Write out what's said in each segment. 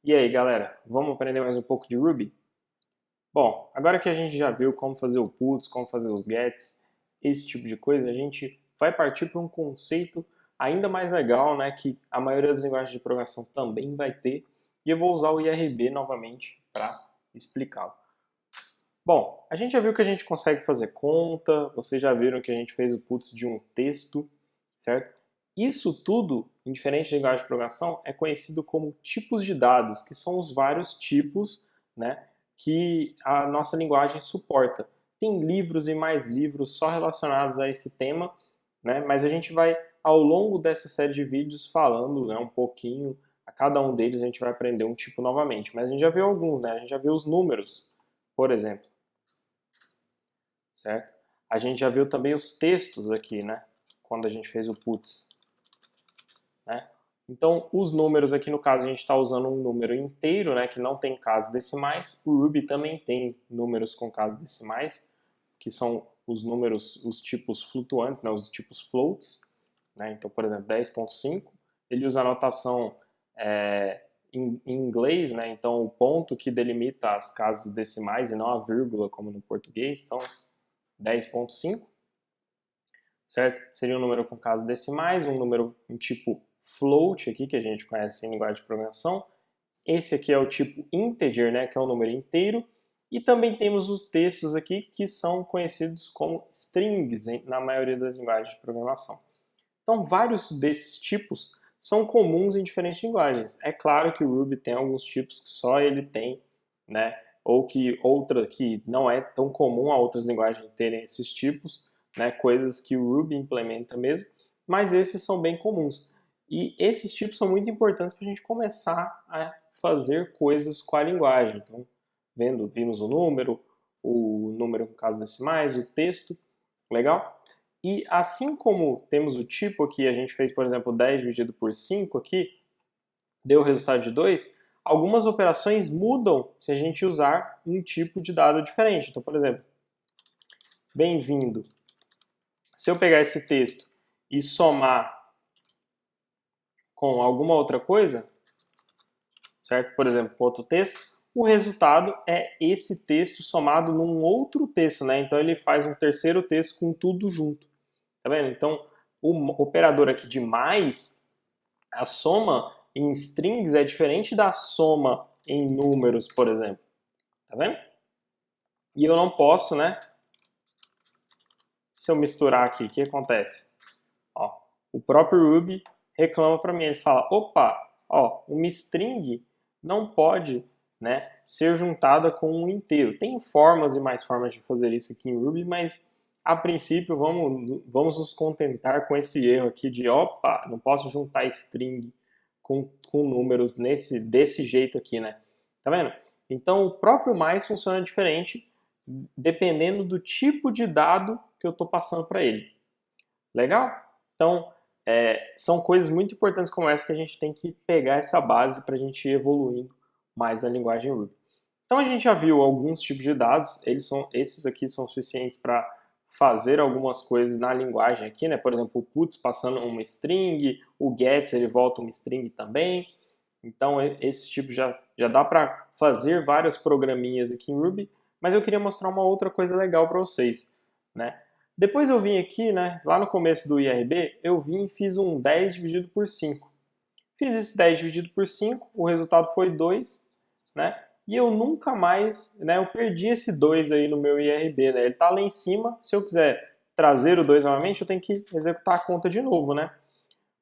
E aí, galera, vamos aprender mais um pouco de Ruby? Bom, agora que a gente já viu como fazer o puts, como fazer os gets, esse tipo de coisa, a gente vai partir para um conceito ainda mais legal, né, que a maioria das linguagens de programação também vai ter, e eu vou usar o IRB novamente para explicá-lo. Bom, a gente já viu que a gente consegue fazer conta, vocês já viram que a gente fez o puts de um texto, certo? Isso tudo, em diferentes linguagens de programação, é conhecido como tipos de dados, que são os vários tipos, né, que a nossa linguagem suporta. Tem livros e mais livros só relacionados a esse tema, né, mas a gente vai, ao longo dessa série de vídeos, falando, né, um pouquinho, a cada um deles a gente vai aprender um tipo novamente. Mas a gente já viu alguns, né? A gente já viu os números, por exemplo, certo? A gente já viu também os textos aqui, né? Quando a gente fez o puts, né? Então, os números aqui, no caso, a gente está usando um número inteiro, né, que não tem casas decimais. O Ruby também tem números com casas decimais, que são os números, os tipos flutuantes, né, os tipos floats. Né? Então, por exemplo, 10.5, ele usa a notação em inglês, né? Então, o ponto que delimita as casas decimais e não a vírgula, como no português. Então, 10.5, certo? Seria um número com casas decimais, um número em tipo float aqui, que a gente conhece em linguagem de programação. Esse aqui é o tipo integer, né, que é um número inteiro. E também temos os textos aqui, que são conhecidos como strings na maioria das linguagens de programação. Então, vários desses tipos são comuns em diferentes linguagens. É claro que o Ruby tem alguns tipos que só ele tem, né, ou que outra que não é tão comum a outras linguagens terem esses tipos, né, coisas que o Ruby implementa mesmo, mas esses são bem comuns. E esses tipos são muito importantes para a gente começar a fazer coisas com a linguagem. Então, vimos o número com casas decimais, o texto, legal? E assim como temos o tipo aqui, a gente fez, por exemplo, 10 dividido por 5 aqui, deu o resultado de 2, algumas operações mudam se a gente usar um tipo de dado diferente. Então, por exemplo, bem-vindo. Se eu pegar esse texto e somar com alguma outra coisa, certo? Por exemplo, com outro texto, o resultado é esse texto somado num outro texto, né? Então ele faz um terceiro texto com tudo junto. Tá vendo? Então, o operador aqui de mais, a soma em strings é diferente da soma em números, por exemplo. Tá vendo? E eu não posso, né? Se eu misturar aqui, o que acontece? Ó, o próprio Ruby reclama para mim, ele fala, opa, ó, uma string não pode, né, ser juntada com um inteiro. Tem formas e mais formas de fazer isso aqui em Ruby, mas a princípio vamos nos contentar com esse erro aqui de, opa, não posso juntar string com números desse jeito aqui, né? Tá vendo? Então o próprio mais funciona diferente dependendo do tipo de dado que eu estou passando para ele. Legal? Então, são coisas muito importantes como essa que a gente tem que pegar essa base para a gente ir evoluindo mais na linguagem Ruby. Então a gente já viu alguns tipos de dados, esses aqui são suficientes para fazer algumas coisas na linguagem aqui, né? Por exemplo, o puts passando uma string, o gets ele volta uma string também. Então esse tipo já dá para fazer vários programinhas aqui em Ruby, mas eu queria mostrar uma outra coisa legal para vocês, né? Depois eu vim aqui, né, lá no começo do IRB, eu vim e fiz um 10 dividido por 5. Fiz esse 10 dividido por 5, o resultado foi 2, né? E eu nunca mais, né, eu perdi esse 2 aí no meu IRB, né? Ele está lá em cima, se eu quiser trazer o 2 novamente, eu tenho que executar a conta de novo, né?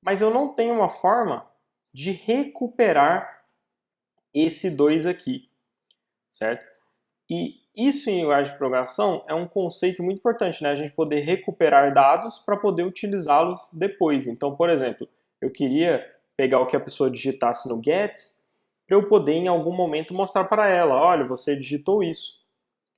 Mas eu não tenho uma forma de recuperar esse 2 aqui, certo? E isso em linguagem de programação é um conceito muito importante, né? A gente poder recuperar dados para poder utilizá-los depois. Então, por exemplo, eu queria pegar o que a pessoa digitasse no gets para eu poder em algum momento mostrar para ela, olha, você digitou isso,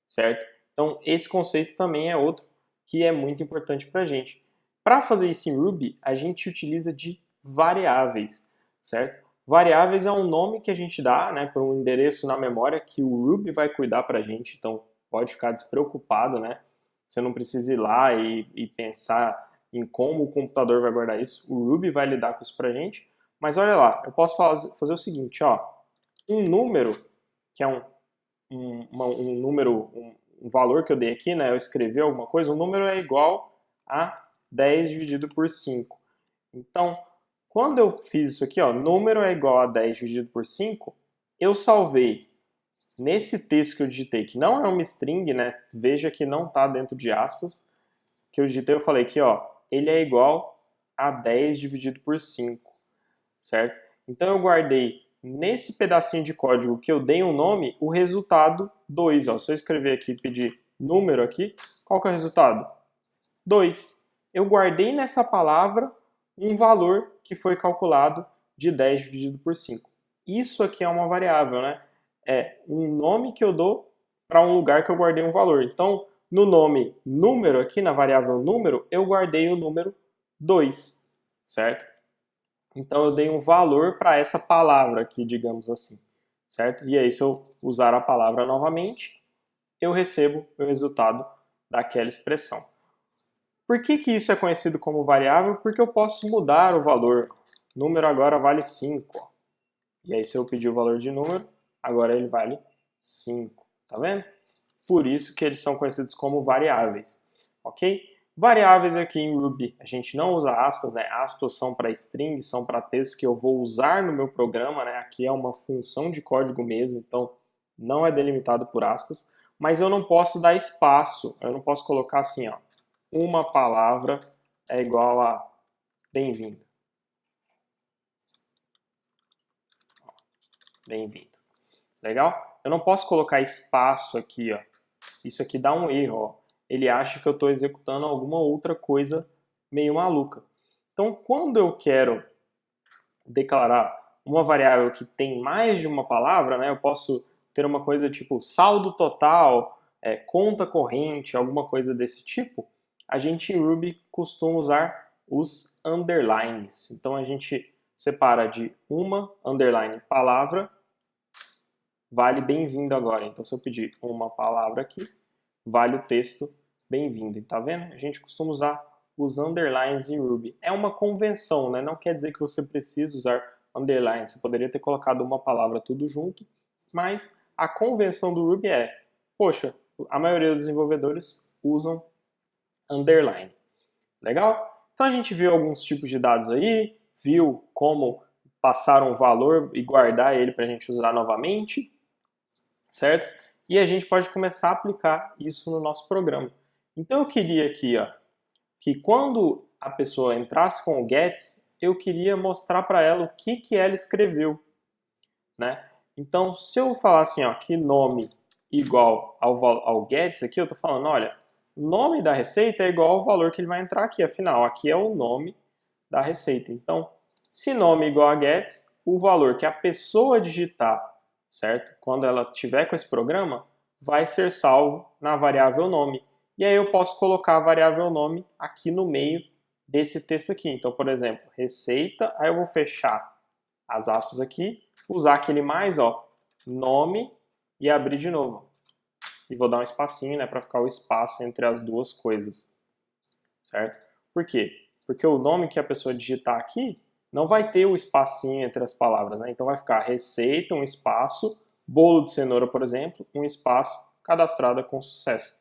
certo? Então, esse conceito também é outro que é muito importante para a gente. Para fazer isso em Ruby, a gente utiliza de variáveis, certo? Variáveis é um nome que a gente dá, né, para um endereço na memória que o Ruby vai cuidar para a gente, então pode ficar despreocupado, né? Você não precisa ir lá e pensar em como o computador vai guardar isso, o Ruby vai lidar com isso para a gente. Mas olha lá, eu posso fazer o seguinte, ó, um número, que é um número, um valor que eu dei aqui, né? Eu escrevi alguma coisa, o número é igual a 10 dividido por 5. Então, quando eu fiz isso aqui, ó, número é igual a 10 dividido por 5, eu salvei nesse texto que eu digitei, que não é uma string, né? Veja que não está dentro de aspas, que eu digitei, eu falei que, ó, ele é igual a 10 dividido por 5, certo? Então eu guardei nesse pedacinho de código que eu dei um nome, o resultado 2. Ó. Se eu escrever aqui e pedir número aqui, qual que é o resultado? 2. Eu guardei nessa palavra um valor que foi calculado de 10 dividido por 5. Isso aqui é uma variável, né? É um nome que eu dou para um lugar que eu guardei um valor. Então, no nome número, aqui na variável número, eu guardei o número 2, certo? Então, eu dei um valor para essa palavra aqui, digamos assim, certo? E aí, se eu usar a palavra novamente, eu recebo o resultado daquela expressão. Por que isso é conhecido como variável? Porque eu posso mudar o valor. O número agora vale 5. Ó. E aí, se eu pedir o valor de número, agora ele vale 5. Tá vendo? Por isso que eles são conhecidos como variáveis. Ok? Variáveis aqui em Ruby, a gente não usa aspas, né? Aspas são para string, são para textos que eu vou usar no meu programa, né? Aqui é uma função de código mesmo, então não é delimitado por aspas. Mas eu não posso dar espaço, eu não posso colocar assim, ó. Uma palavra é igual a bem-vindo. Bem-vindo. Legal? Eu não posso colocar espaço aqui, ó. Isso aqui dá um erro, ó. Ele acha que eu estou executando alguma outra coisa meio maluca. Então, quando eu quero declarar uma variável que tem mais de uma palavra, né, eu posso ter uma coisa tipo saldo total, conta corrente, alguma coisa desse tipo, a gente em Ruby costuma usar os underlines. Então, a gente separa de uma underline palavra, vale bem-vindo agora. Então, se eu pedir uma palavra aqui, vale o texto bem-vindo. Tá vendo? A gente costuma usar os underlines em Ruby. É uma convenção, né? Não quer dizer que você precisa usar underlines. Você poderia ter colocado uma palavra tudo junto, mas a convenção do Ruby é, poxa, a maioria dos desenvolvedores usam underline. Legal? Então a gente viu alguns tipos de dados aí, viu como passar um valor e guardar ele para a gente usar novamente, certo? E a gente pode começar a aplicar isso no nosso programa. Então eu queria aqui, ó, que quando a pessoa entrasse com o gets, eu queria mostrar para ela o que ela escreveu, né? Então, se eu falar assim, ó, que nome igual ao gets aqui, eu estou falando, olha, o nome da receita é igual ao valor que ele vai entrar aqui, afinal, aqui é o nome da receita. Então, se nome é igual a gets, o valor que a pessoa digitar, certo? Quando ela tiver com esse programa, vai ser salvo na variável nome. E aí eu posso colocar a variável nome aqui no meio desse texto aqui. Então, por exemplo, receita, aí eu vou fechar as aspas aqui, usar aquele mais, ó, nome e abrir de novo. E vou dar um espacinho, né, para ficar o espaço entre as duas coisas, certo? Por quê? Porque o nome que a pessoa digitar aqui não vai ter o espacinho entre as palavras, né? Então vai ficar receita, um espaço, bolo de cenoura, por exemplo, um espaço, cadastrada com sucesso.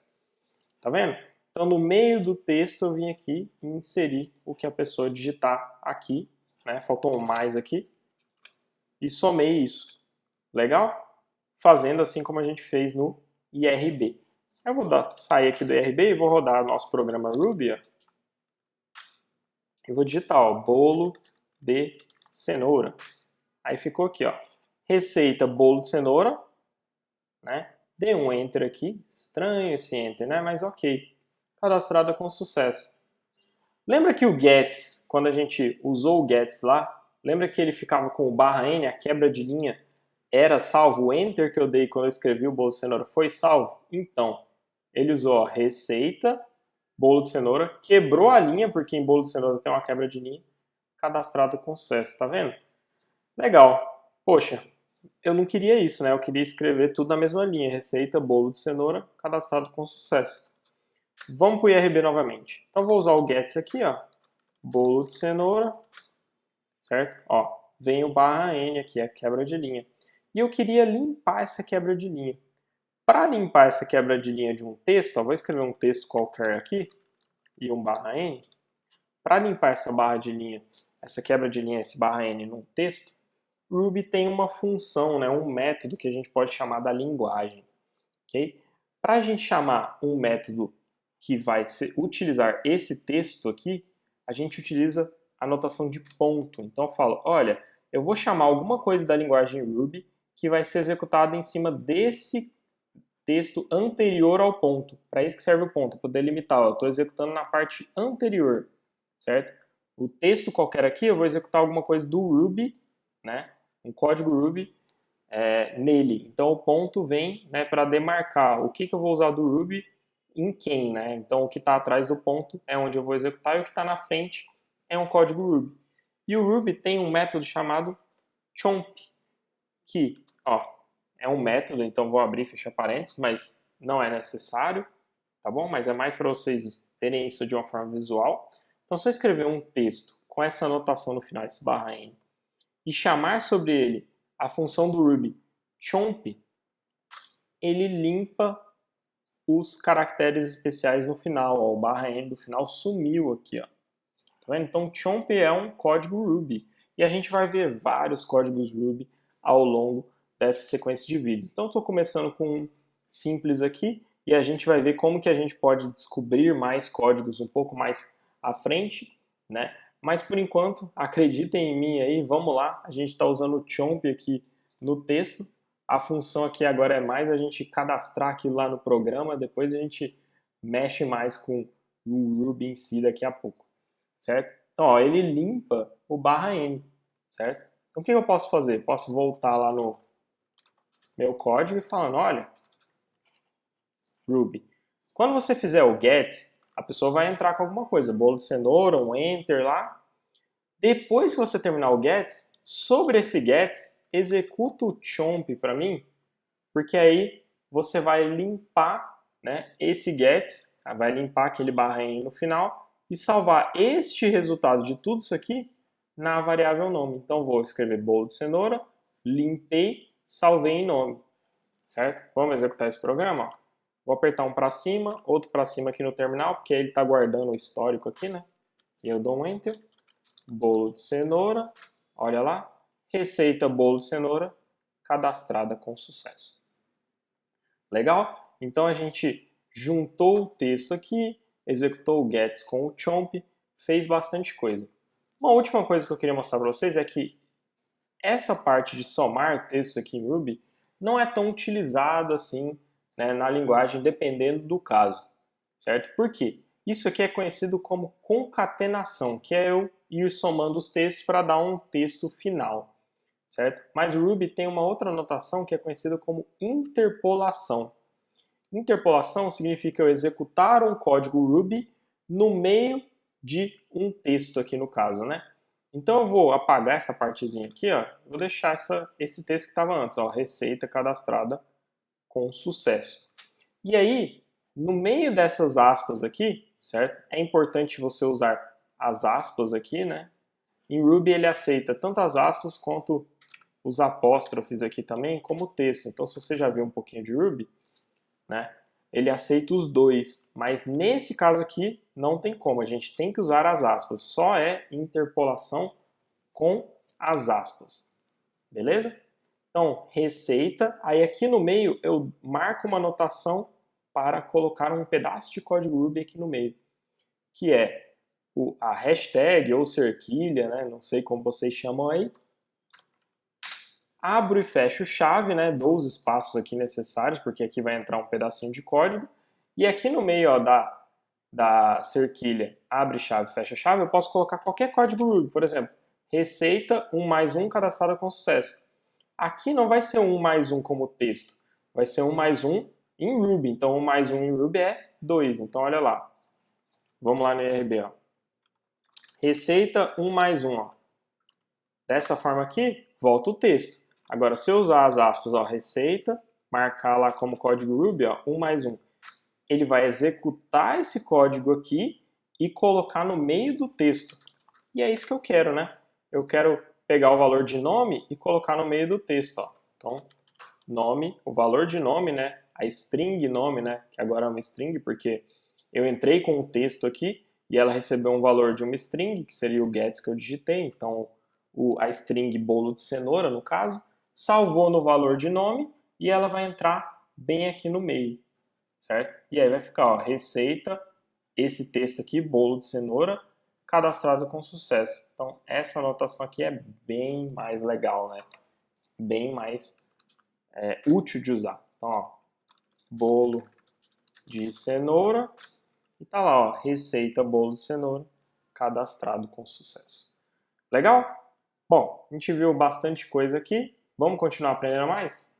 Tá vendo? Então no meio do texto eu vim aqui e inseri o que a pessoa digitar aqui, né? Faltou um mais aqui, e somei isso. Legal? Fazendo assim como a gente fez no IRB. Eu vou sair aqui do IRB e vou rodar o nosso programa Ruby. Ó. Eu vou digitar, ó, bolo de cenoura. Aí ficou aqui, ó, receita bolo de cenoura, né? Dei um enter aqui, estranho esse enter, né? Mas ok, cadastrada com sucesso. Lembra que o gets, quando a gente usou o gets lá, lembra que ele ficava com o /n, a quebra de linha, era salvo? O enter que eu dei quando eu escrevi o bolo de cenoura foi salvo? Então, ele usou a receita, bolo de cenoura, quebrou a linha, porque em bolo de cenoura tem uma quebra de linha, cadastrado com sucesso, tá vendo? Legal. Poxa, eu não queria isso, né? Eu queria escrever tudo na mesma linha, receita, bolo de cenoura, cadastrado com sucesso. Vamos para o IRB novamente. Então vou usar o gets aqui, ó, bolo de cenoura, certo? Ó, vem o /n aqui, a quebra de linha. e eu queria limpar essa quebra de linha. Para limpar essa quebra de linha de um texto, vou escrever um texto qualquer aqui, e um barra N. Para limpar essa barra de linha, essa quebra de linha, esse barra N num texto, Ruby tem uma função, né, um método que a gente pode chamar da linguagem. Okay? Para a gente chamar um método que vai utilizar esse texto aqui, a gente utiliza a notação de ponto. Então eu falo, olha, eu vou chamar alguma coisa da linguagem Ruby que vai ser executada em cima desse texto anterior ao ponto. Para isso que serve o ponto, poder limitar. Eu estou executando na parte anterior, certo? O texto qualquer aqui, eu vou executar alguma coisa do Ruby, né? Um código Ruby nele. Então o ponto vem, né, para demarcar o que eu vou usar do Ruby em quem, né? Então o que está atrás do ponto é onde eu vou executar e o que está na frente é um código Ruby. E o Ruby tem um método chamado chomp, que, ó, é um método, então vou abrir e fechar parênteses, mas não é necessário, tá bom? Mas é mais para vocês terem isso de uma forma visual. Então, se eu escrever um texto com essa anotação no final, esse barra N, e chamar sobre ele a função do Ruby chomp, ele limpa os caracteres especiais no final, ó, o barra N do final sumiu aqui, ó. Tá vendo? Então, chomp é um código Ruby. E a gente vai ver vários códigos Ruby ao longo dessa sequência de vídeos. Então, estou começando com um simples aqui e a gente vai ver como que a gente pode descobrir mais códigos um pouco mais à frente, né? Mas, por enquanto, acreditem em mim aí, vamos lá. A gente está usando o chomp aqui no texto. A função aqui agora é mais a gente cadastrar aquilo lá no programa, depois a gente mexe mais com o Ruby em si daqui a pouco, certo? Então, ó, ele limpa o barra N, certo? Então, o que eu posso fazer? Posso voltar lá no meu código e falando, olha, Ruby, quando você fizer o get, a pessoa vai entrar com alguma coisa, bolo de cenoura, um enter lá. Depois que você terminar o get, sobre esse get, executa o chomp para mim, porque aí você vai limpar, né, esse get, vai limpar aquele barra N no final e salvar este resultado de tudo isso aqui na variável nome. Então vou escrever bolo de cenoura, limpei, salvei em nome, certo? Vamos executar esse programa, ó. Vou apertar um para cima, outro para cima aqui no terminal, porque ele está guardando o histórico aqui, né? E eu dou um enter, bolo de cenoura, olha lá, receita bolo de cenoura cadastrada com sucesso. Legal? Então a gente juntou o texto aqui, executou o get com o chomp, fez bastante coisa. Uma última coisa que eu queria mostrar para vocês é que essa parte de somar textos aqui em Ruby não é tão utilizada assim, né, na linguagem, dependendo do caso, certo? Por quê? Isso aqui é conhecido como concatenação, que é eu ir somando os textos para dar um texto final, certo? Mas o Ruby tem uma outra notação que é conhecida como interpolação. Interpolação significa eu executar um código Ruby no meio de um texto aqui no caso, né? Então eu vou apagar essa partezinha aqui, ó, vou deixar esse texto que estava antes, ó, receita cadastrada com sucesso. E aí, no meio dessas aspas aqui, certo? É importante você usar as aspas aqui, né? Em Ruby ele aceita tanto as aspas quanto os apóstrofes aqui também, como texto. Então, se você já viu um pouquinho de Ruby, né? Ele aceita os dois, mas nesse caso aqui não tem como, a gente tem que usar as aspas, só é interpolação com as aspas, beleza? Então, receita, aí aqui no meio eu marco uma anotação para colocar um pedaço de código Ruby aqui no meio, que é a hashtag ou cerquilha, né? Não sei como vocês chamam aí. Abro e fecho chave, né? Dou os espaços aqui necessários, porque aqui vai entrar um pedacinho de código. E aqui no meio, ó, da cerquilha, abre chave, fecha chave, eu posso colocar qualquer código Ruby. Por exemplo, receita 1 mais 1 cadastrada com sucesso. Aqui não vai ser 1 mais 1 como texto, vai ser 1 mais 1 em Ruby. Então 1 mais 1 em Ruby é 2. Então olha lá. Vamos lá no IRB, ó. Receita 1 mais 1, ó. Dessa forma aqui, volta o texto. Agora, se eu usar as aspas, ó, receita, marcar lá como código Ruby, ó, 1 mais 1, ele vai executar esse código aqui e colocar no meio do texto. E é isso que eu quero, né? Eu quero pegar o valor de nome e colocar no meio do texto, ó. Então, nome, o valor de nome, né? A string nome, né? Que agora é uma string, porque eu entrei com o texto aqui e ela recebeu um valor de uma string, que seria o gets que eu digitei, então a string bolo de cenoura, no caso, salvou no valor de nome e ela vai entrar bem aqui no meio, certo? E aí vai ficar, ó, receita, esse texto aqui, bolo de cenoura, cadastrado com sucesso. Então, essa anotação aqui é bem mais legal, né? Bem mais útil de usar. Então, ó, bolo de cenoura, e tá lá, ó, receita bolo de cenoura, cadastrado com sucesso. Legal? Bom, a gente viu bastante coisa aqui. Vamos continuar aprendendo mais?